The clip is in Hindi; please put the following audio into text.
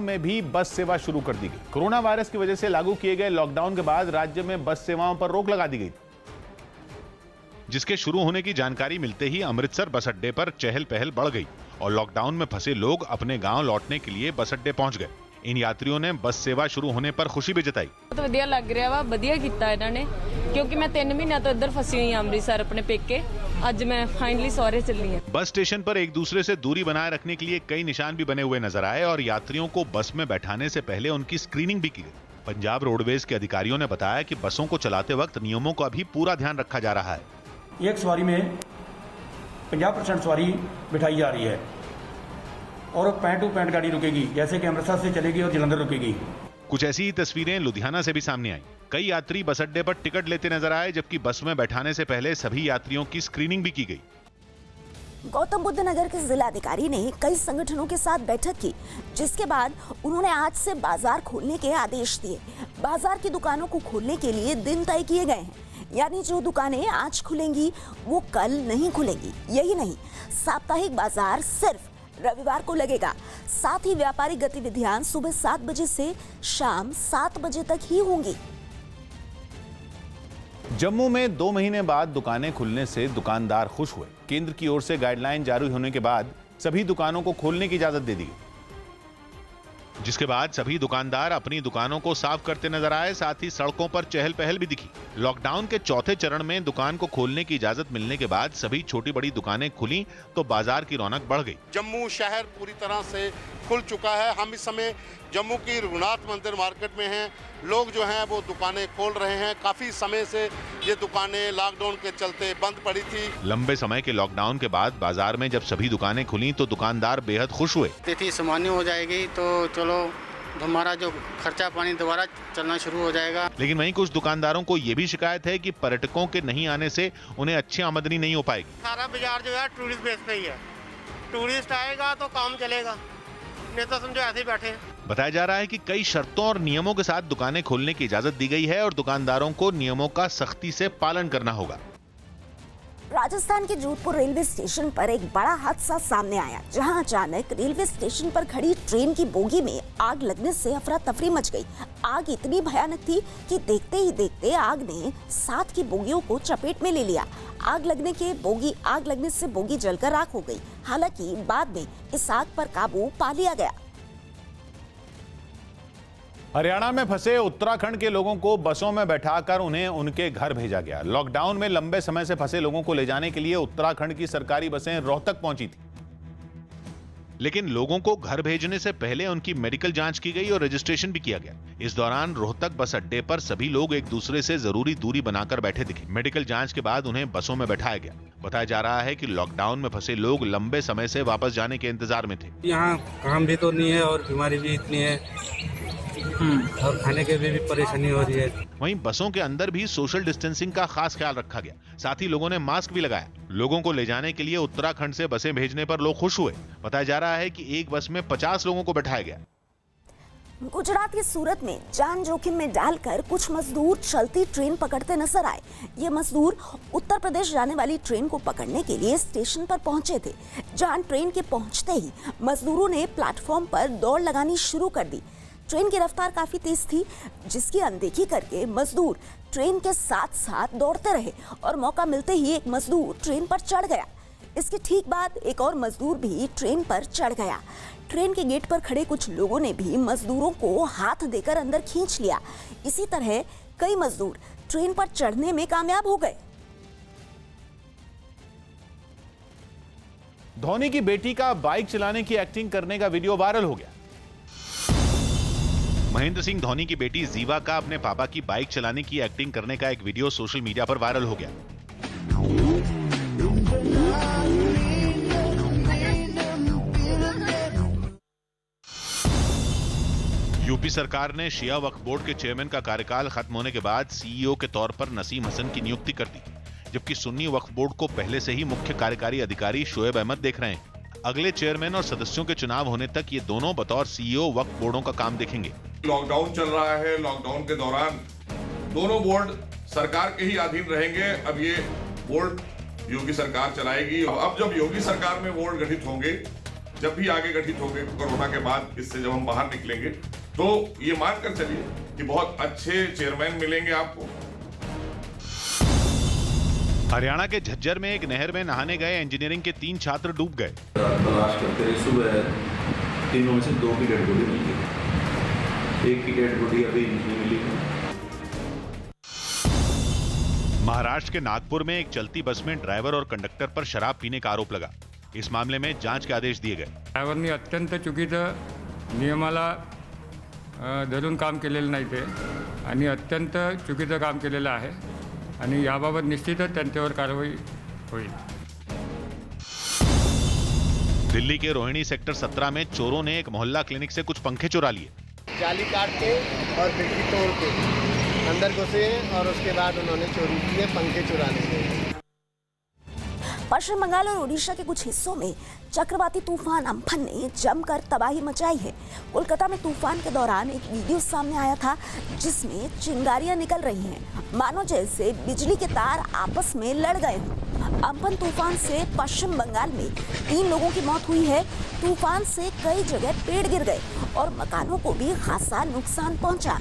में भी बस सेवा शुरू कर दी गई। कोरोना वायरस की वजह से लागू किए गए लॉकडाउन के बाद राज्य में बस सेवाओं पर रोक लगा दी गई, जिसके शुरू होने की जानकारी मिलते ही अमृतसर बस अड्डे पर चहल पहल बढ़ गई और लॉकडाउन में फंसे लोग अपने गांव लौटने के लिए बस अड्डे पहुंच गए। इन यात्रियों ने बस सेवा शुरू होने पर खुशी भी जताई। बहुत ਵਧੀਆ ਲੱਗ ਰਿਹਾ ਵਾ, ਵਧੀਆ ਕੀਤਾ ਇਹਨਾਂ ਨੇ, क्योंकि मैं 3 महीनों तो इधर फंसी हुई अमृतसर अपने पेके। आज मैं फाइनली सौरे चली हूं। बस स्टेशन पर एक दूसरे से दूरी बनाए रखने के लिए कई निशान भी बने हुए नजर आए और यात्रियों को बस में बैठाने से पहले उनकी स्क्रीनिंग भी की गई। पंजाब रोडवेज के अधिकारियों ने बताया कि बसों को चलाते वक्त नियमों का भी पूरा ध्यान रखा जा रहा है। एक सवारी में 50% सवारी बिठाई जा रही है और पैंट टू पैंट गाड़ी रुकेगी, जैसे कि अमृतसर से चलेगी और जलंधर रुकेगी। कुछ ऐसी ही तस्वीरें लुधियाना से भी सामने आई। कई यात्री बस अड्डे पर टिकट लेते नजर आए, जबकि बस में बैठाने से पहले सभी यात्रियों की स्क्रीनिंग भी की गई। गौतम बुद्ध नगर के जिलाधिकारी ने कई संगठनों के साथ बैठक की, जिसके बाद उन्होंने आज से बाजार खोलने के आदेश दिए। बाजार की दुकानों को खोलने के लिए दिन तय किए गए हैं, यानी जो दुकानें आज खुलेंगी वो कल नहीं खुलेंगी। यही नहीं, साप्ताहिक बाजार सिर्फ रविवार को लगेगा। साथ ही व्यापारिक गतिविधियां सुबह 7 बजे से शाम 7 बजे तक ही होंगी। जम्मू में 2 महीने बाद दुकानें खुलने से दुकानदार खुश हुए। केंद्र की ओर से गाइडलाइन जारी होने के बाद सभी दुकानों को खोलने की इजाजत दे दी गई, जिसके बाद सभी दुकानदार अपनी दुकानों को साफ करते नजर आए। साथ ही सड़कों पर चहल पहल भी दिखी। लॉकडाउन के चौथे चरण में दुकान को खोलने की इजाजत मिलने के बाद सभी छोटी बड़ी दुकानें खुली तो बाजार की रौनक बढ़ गई। जम्मू शहर पूरी तरह से खुल चुका है। हम इस समय जम्मू की रघुनाथ मंदिर मार्केट में हैं। लोग जो हैं वो दुकानें खोल रहे हैं। काफी समय से ये दुकानें लॉकडाउन के चलते बंद पड़ी थी। लंबे समय के लॉकडाउन के बाद बाजार में जब सभी दुकानें खुली तो दुकानदार बेहद खुश हुए। स्थिति सामान्य हो जाएगी तो चलो हमारा जो खर्चा पानी दोबारा चलना शुरू हो जाएगा। लेकिन वहीं कुछ दुकानदारों को ये भी शिकायत है कि पर्यटकों के नहीं आने से उन्हें अच्छी आमदनी नहीं हो पाएगी। सारा बाजार जो है टूरिस्ट बेस पे ही है। टूरिस्ट आएगा तो काम चलेगा, नहीं तो समझो ऐसे ही बैठे हैं। बताया जा रहा है कि कई शर्तों और नियमों के साथ दुकानें खोलने की इजाजत दी गई है और दुकानदारों को नियमों का सख्ती से पालन करना होगा। राजस्थान के जोधपुर रेलवे स्टेशन पर एक बड़ा हादसा सामने आया, जहां अचानक रेलवे स्टेशन पर खड़ी ट्रेन की बोगी में आग लगने से अफरा तफरी मच गई। आग इतनी भयानक थी कि देखते ही देखते आग ने 7 की बोगियों को चपेट में ले लिया। आग लगने से बोगी जलकर राख हो गई। हालांकि बाद में इस आग पर काबू पा लिया गया। हरियाणा में फंसे उत्तराखंड के लोगों को बसों में बैठाकर उन्हें उनके घर भेजा गया। लॉकडाउन में लंबे समय से फंसे लोगों को ले जाने के लिए उत्तराखंड की सरकारी बसें रोहतक पहुंची थी, लेकिन लोगों को घर भेजने से पहले उनकी मेडिकल जांच की गई और रजिस्ट्रेशन भी किया गया। इस दौरान रोहतक बस अड्डे पर सभी लोग एक दूसरे से जरूरी दूरी बनाकर बैठे दिखे। मेडिकल जांच के बाद उन्हें बसों में बैठाया गया। बताया जा रहा है कि लॉकडाउन में फंसे लोग लंबे समय से वापस जाने के इंतजार में थे। यहाँ काम भी तो नहीं है और बीमारी भी इतनी है और खाने के भी परेशानी हो रही है। वहीं बसों के अंदर भी सोशल डिस्टेंसिंग का खास ख्याल रखा गया। साथ ही लोगों ने मास्क भी लगाया। लोगों को ले जाने के लिए उत्तराखंड से बसें भेजने पर लोग खुश हुए। बताया जा रहा है कि एक बस में 50 लोगों को बैठाया गया। गुजरात के सूरत में जान जोखिम में डालकर कुछ मजदूर चलती ट्रेन पकड़ते नजर आए। ये मजदूर उत्तर प्रदेश जाने वाली ट्रेन को पकड़ने के लिए स्टेशन पर पहुंचे थे, जहां ट्रेन के पहुंचते ही मजदूरों ने प्लेटफॉर्म पर दौड़ लगानी शुरू कर दी। ट्रेन की रफ्तार काफी तेज थी, जिसकी अनदेखी करके मजदूर ट्रेन के साथ साथ दौड़ते रहे और मौका मिलते ही एक मजदूर ट्रेन पर चढ़ गया। इसके ठीक बाद एक और मजदूर भी ट्रेन पर चढ़ गया। ट्रेन के गेट पर खड़े कुछ लोगों ने भी मजदूरों को हाथ देकर अंदर खींच लिया। इसी तरह कई मजदूर ट्रेन पर चढ़ने में कामयाब हो गए। धोनी की बेटी का बाइक चलाने की एक्टिंग करने का वीडियो वायरल हो गया। महेंद्र सिंह धोनी की बेटी जीवा का अपने पापा की बाइक चलाने की एक्टिंग करने का एक वीडियो सोशल मीडिया पर वायरल हो गया। यूपी सरकार ने शिया वक्फ बोर्ड के चेयरमैन का कार्यकाल खत्म होने के बाद सीईओ के तौर पर नसीम हसन की नियुक्ति कर दी, जबकि सुन्नी वक्फ बोर्ड को पहले से ही मुख्य कार्यकारी अधिकारी शोएब अहमद देख रहे हैं। अगले चेयरमैन और सदस्यों के चुनाव होने तक ये दोनों बतौर सीईओ वक्फ बोर्डों का काम देखेंगे। लॉकडाउन चल रहा है, लॉकडाउन के दौरान दोनों बोर्ड सरकार के ही अधीन रहेंगे। अब ये बोर्ड योगी सरकार चलाएगी। अब जब योगी सरकार में बोर्ड गठित होंगे, जब भी आगे गठित होंगे कोरोना के बाद, इससे जब हम बाहर निकलेंगे, तो ये मानकर चलिए कि बहुत अच्छे चेयरमैन मिलेंगे आपको। हरियाणा के झज्जर में एक नहर में नहाने गए इंजीनियरिंग के 3 छात्र डूब गए। तलाश करते रहे, सुबह तीनों में से 2 की डेड बॉडी मिली, 1 की डेड बॉडी अभी नहीं मिली। महाराष्ट्र के नागपुर में एक चलती बस में ड्राइवर और कंडक्टर पर शराब पीने का आरोप लगा। इस मामले में जांच के आदेश दिए गए। ड्रायव्हरनी अत्यंत चुकीचं नियमाला धरून काम केलेलं नाही ते आणि अत्यंत चुकीचं काम केलेलं आहे आणि याबाबत निश्चितच त्यांच्यावर कारवाई होईल। दिल्ली के रोहिणी सेक्टर 17 में चोरों ने एक मोहल्ला क्लिनिक से कुछ पंखे चुरा लिए। जाली काट के और खिड़की तोड़ के अंदर घुसे और उसके बाद उन्होंने चोरी की है, पंखे चुराने के। पश्चिम बंगाल और ओडिशा के कुछ हिस्सों में चक्रवाती तूफान अम्फन ने जमकर तबाही मचाई है। कोलकाता में तूफान के दौरान एक वीडियो सामने आया था जिसमें चिंगारियां निकल रही हैं, मानो जैसे बिजली के तार आपस में लड़ गए हों। अम्फन तूफान से पश्चिम बंगाल में 3 लोगों की मौत हुई है। तूफान से कई जगह पेड़ गिर गए और मकानों को भी खासा नुकसान पहुंचा।